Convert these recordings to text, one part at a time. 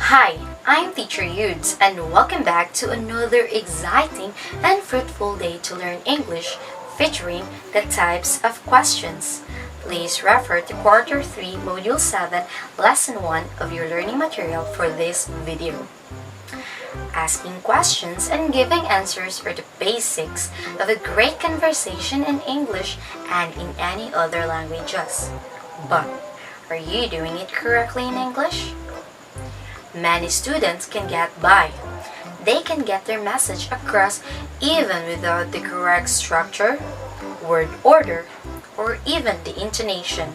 Hi, I'm Teacher Eudz and welcome back to another exciting and fruitful day to learn English featuring the types of questions. Please refer to Quarter 3, Module 7, Lesson 1 of your learning material for this video. Asking questions and giving answers are the basics of a great conversation in English and in any other languages. But are you doing it correctly in English? Many students can get by. They can get their message across even without the correct structure, word order, or even the intonation.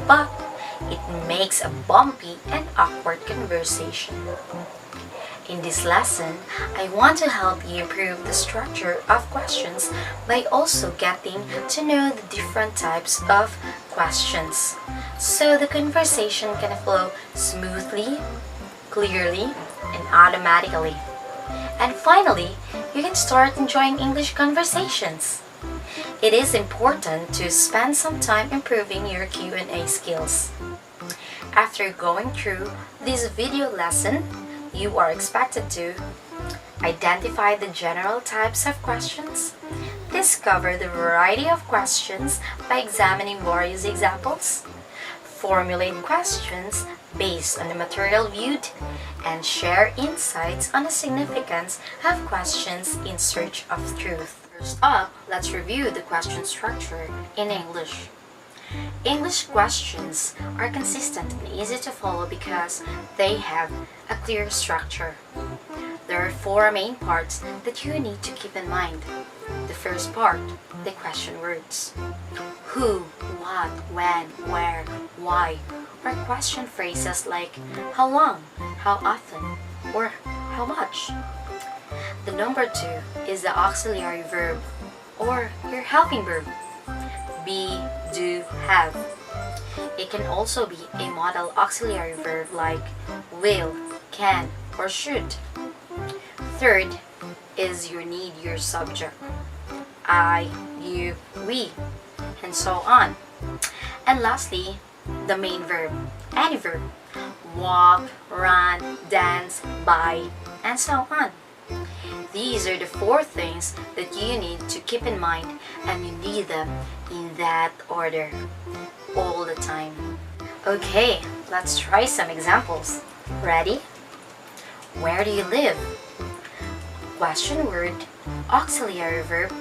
But it makes a bumpy and awkward conversation. In this lesson, I want to help you improve the structure of questions by also getting to know the different types of questions, so the conversation can flow smoothly, clearly, and automatically. And finally, you can start enjoying English conversations. It is important to spend some time improving your Q&A skills. After going through this video lesson, you are expected to identify the general types of questions, discover the variety of questions by examining various examples, formulate questions based on the material viewed, and share insights on the significance of questions in search of truth. First up, let's review the question structure in English. English questions are consistent and easy to follow because they have a clear structure. There are four main parts that you need to keep in mind. The first part, the question words. Who, what, when, where, why, or question phrases like how long, how often, or how much. The number two is the auxiliary verb or your helping verb. Be, do, have. It can also be a modal auxiliary verb like will, can, or should. Third is your need, your subject. I, you, we, and so on. And lastly, the main verb, any verb. Walk, run, dance, buy, and so on. These are the four things that you need to keep in mind, and you need them in that order all the time. Okay, let's try some examples. Ready? Where do you live? Question word, auxiliary verb,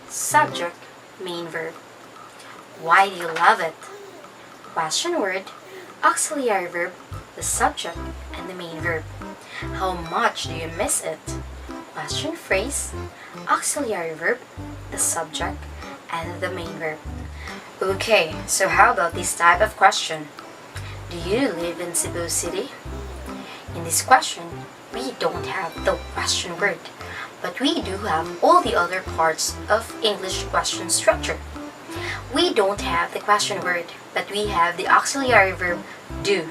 subject, main verb. Why do you love it? Question word, auxiliary verb, the subject, and the main verb. How much do you miss it? Question phrase, auxiliary verb, the subject, and the main verb. Okay, so how about this type of question? Do you live in Cebu City? In this question, we don't have the question word, but we do have all the other parts of English question structure. We don't have the question word, but we have the auxiliary verb do,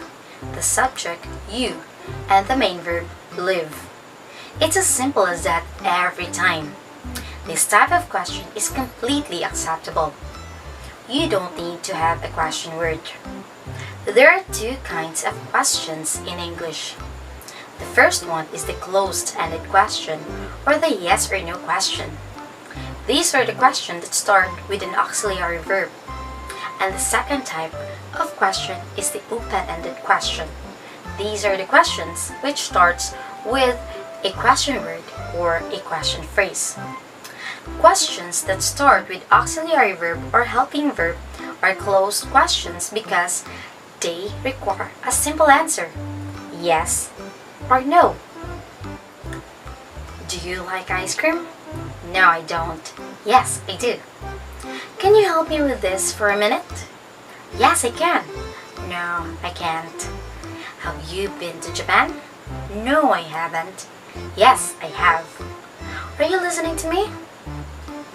the subject you, and the main verb live. It's as simple as that every time. This type of question is completely acceptable. You don't need to have a question word. There are two kinds of questions in English. The first one is the closed-ended question, or the yes or no question. These are the questions that start with an auxiliary verb. And the second type of question is the open-ended question. These are the questions which starts with a question word or a question phrase. Questions that start with auxiliary verb or helping verb are closed questions because they require a simple answer, yes or no. Do you like ice cream? No, I don't. Yes, I do. Can you help me with this for a minute? Yes, I can. No, I can't. Have you been to Japan? No, I haven't. Yes, I have. Are you listening to me?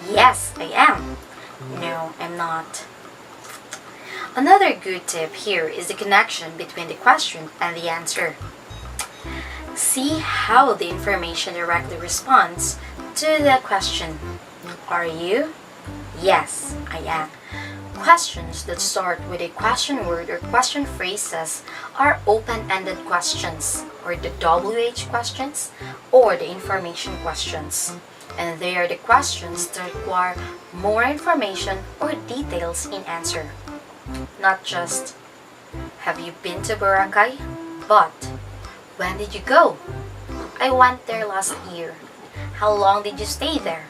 Yes, I am. No, I'm not. Another good tip here is the connection between the question and the answer. See how the information directly responds to the question. Are you? Yes, I am. Questions that start with a question word or question phrases are open-ended questions, or the WH questions, or the information questions. And they are the questions that require more information or details in answer. Not just, have you been to Boracay? But, when did you go? I went there last year. How long did you stay there?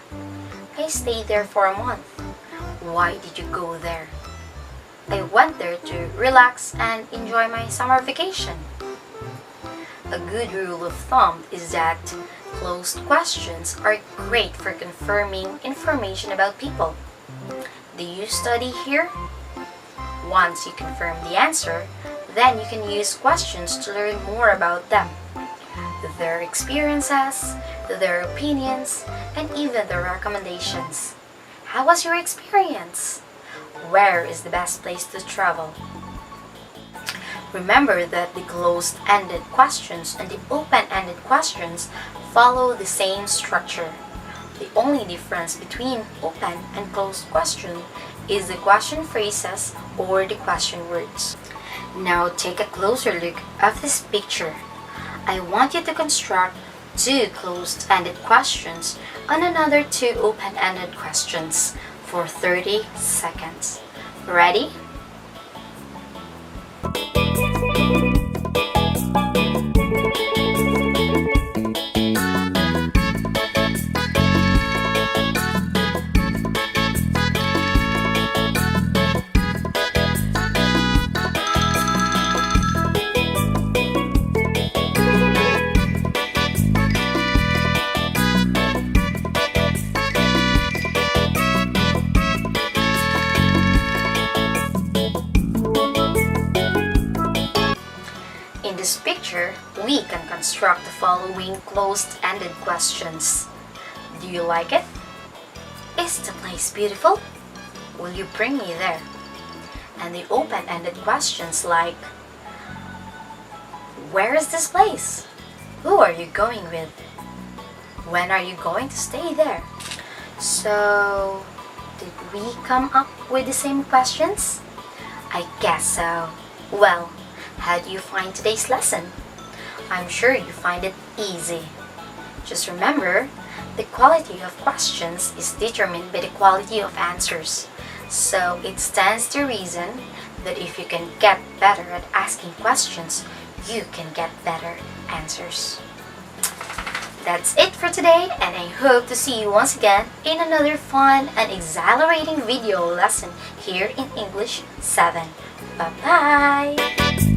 I stayed there for a month. Why did you go there? I went there to relax and enjoy my summer vacation. A good rule of thumb is that closed questions are great for confirming information about people. Do you study here? Once you confirm the answer, then you can use questions to learn more about them, their experiences, their opinions, and even their recommendations. How was your experience? Where is the best place to travel? Remember that the closed-ended questions and the open-ended questions follow the same structure. The only difference between open and closed question is the question phrases or the question words. Now take a closer look at this picture. I want you to construct 2 closed-ended questions and another 2 open-ended questions for 30 seconds. Ready? In this picture, we can construct the following closed-ended questions. Do you like it? Is the place beautiful? Will you bring me there? And the open-ended questions like, where is this place? Who are you going with? When are you going to stay there? So, did we come up with the same questions? I guess so. Well, how do you find today's lesson? I'm sure you find it easy. Just remember, the quality of questions is determined by the quality of answers. So it stands to reason that if you can get better at asking questions, you can get better answers. That's it for today, and I hope to see you once again in another fun and exhilarating video lesson here in English 7. Bye-bye!